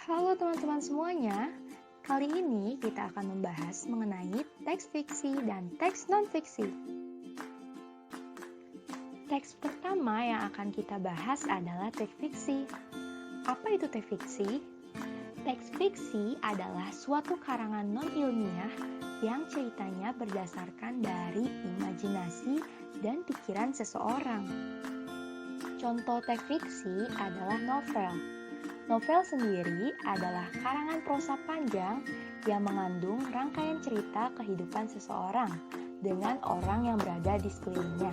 Halo teman-teman semuanya, kali ini kita akan membahas mengenai teks fiksi dan teks non-fiksi. Teks pertama yang akan kita bahas adalah teks fiksi. Apa itu teks fiksi? Teks fiksi adalah suatu karangan non-ilmiah yang ceritanya berdasarkan dari imajinasi dan pikiran seseorang. Contoh teks fiksi adalah novel. Novel sendiri adalah karangan prosa panjang yang mengandung rangkaian cerita kehidupan seseorang dengan orang yang berada di sekelilingnya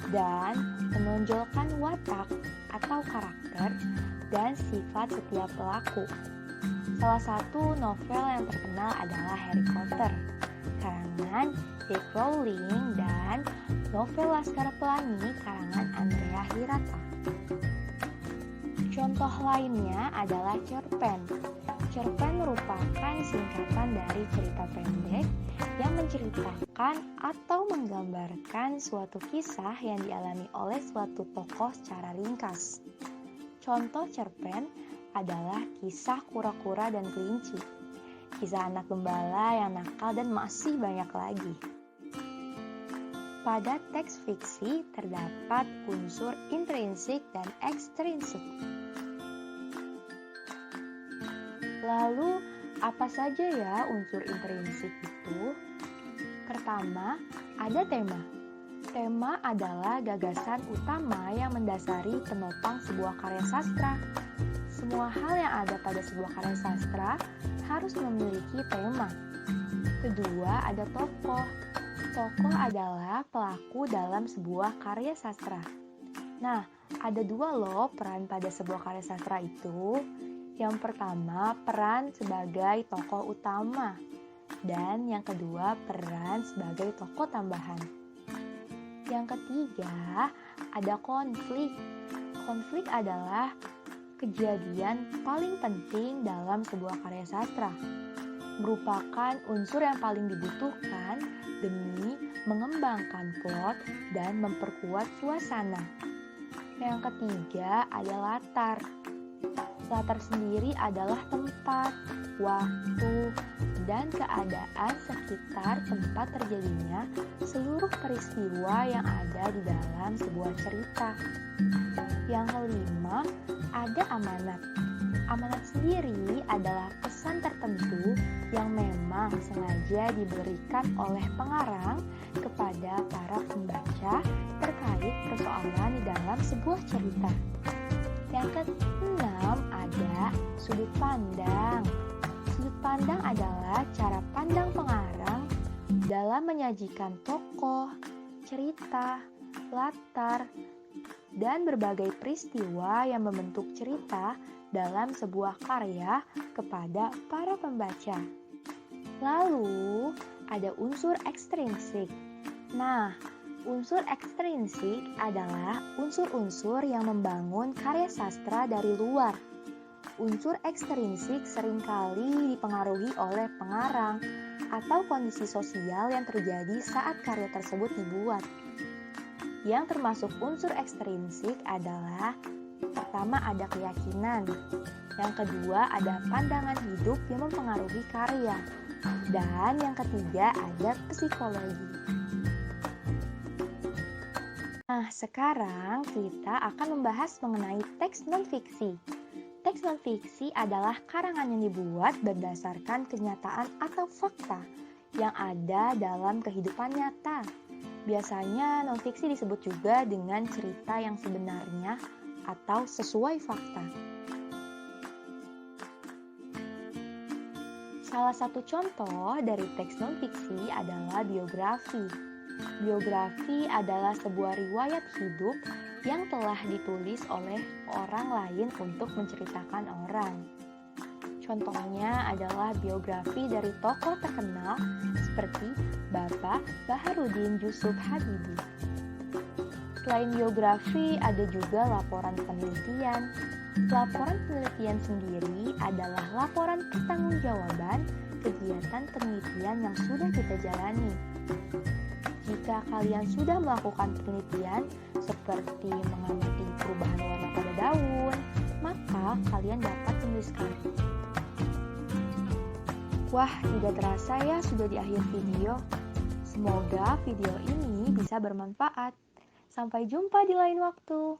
dan menonjolkan watak atau karakter dan sifat setiap pelaku. Salah satu novel yang terkenal adalah Harry Potter, karangan J.K. Rowling, dan novel Laskar Pelangi karangan Andrea Hirata. Contoh lainnya adalah cerpen. Cerpen merupakan singkatan dari cerita pendek yang menceritakan atau menggambarkan suatu kisah yang dialami oleh suatu tokoh secara ringkas. Contoh cerpen adalah kisah kura-kura dan kelinci, kisah anak gembala yang nakal, dan masih banyak lagi. Pada teks fiksi terdapat unsur intrinsik dan ekstrinsik. Lalu, apa saja ya unsur intrinsik itu? Pertama, ada tema. Tema adalah gagasan utama yang mendasari penopang sebuah karya sastra. Semua hal yang ada pada sebuah karya sastra harus memiliki tema. Kedua, ada tokoh. Tokoh adalah pelaku dalam sebuah karya sastra. Nah, ada dua loh peran pada sebuah karya sastra itu. Yang pertama, peran sebagai tokoh utama, dan yang kedua, peran sebagai tokoh tambahan. Yang ketiga, ada konflik. Konflik adalah kejadian paling penting dalam sebuah karya sastra, merupakan unsur yang paling dibutuhkan demi mengembangkan plot dan memperkuat suasana. Yang ketiga, ada latar. Latar sendiri adalah tempat, waktu, dan keadaan sekitar tempat terjadinya seluruh peristiwa yang ada di dalam sebuah cerita. Yang kelima, ada amanat. Amanat sendiri adalah pesan tertentu yang memang sengaja diberikan oleh pengarang kepada para pembaca terkait persoalan di dalam sebuah cerita. Yang keenam, ada sudut pandang. Sudut pandang adalah cara pandang pengarang dalam menyajikan tokoh, cerita, latar, dan berbagai peristiwa yang membentuk cerita dalam sebuah karya kepada para pembaca. Lalu, ada unsur ekstrinsik. Nah, unsur ekstrinsik adalah unsur-unsur yang membangun karya sastra dari luar. Unsur ekstrinsik seringkali dipengaruhi oleh pengarang atau kondisi sosial yang terjadi saat karya tersebut dibuat. Yang termasuk unsur ekstrinsik adalah pertama, ada keyakinan. Yang kedua, ada pandangan hidup yang mempengaruhi karya. Dan yang ketiga, ada psikologi. Nah, sekarang kita akan membahas mengenai teks non-fiksi. Teks non-fiksi adalah karangan yang dibuat berdasarkan kenyataan atau fakta yang ada dalam kehidupan nyata. Biasanya non-fiksi disebut juga dengan cerita yang sebenarnya atau sesuai fakta. Salah satu contoh dari teks non-fiksi adalah biografi. Biografi adalah sebuah riwayat hidup yang telah ditulis oleh orang lain untuk menceritakan orang. Contohnya adalah biografi dari tokoh terkenal seperti Bapak Baharudin Yusuf Habibie. Selain biografi, ada juga laporan penelitian. Laporan penelitian sendiri adalah laporan pertanggungjawaban kegiatan penelitian yang sudah kita jalani. Jika kalian sudah melakukan penelitian seperti mengamati perubahan warna pada daun, maka kalian dapat menuliskan Wah, tidak terasa ya sudah di akhir video. Semoga video ini bisa bermanfaat. Sampai jumpa di lain waktu.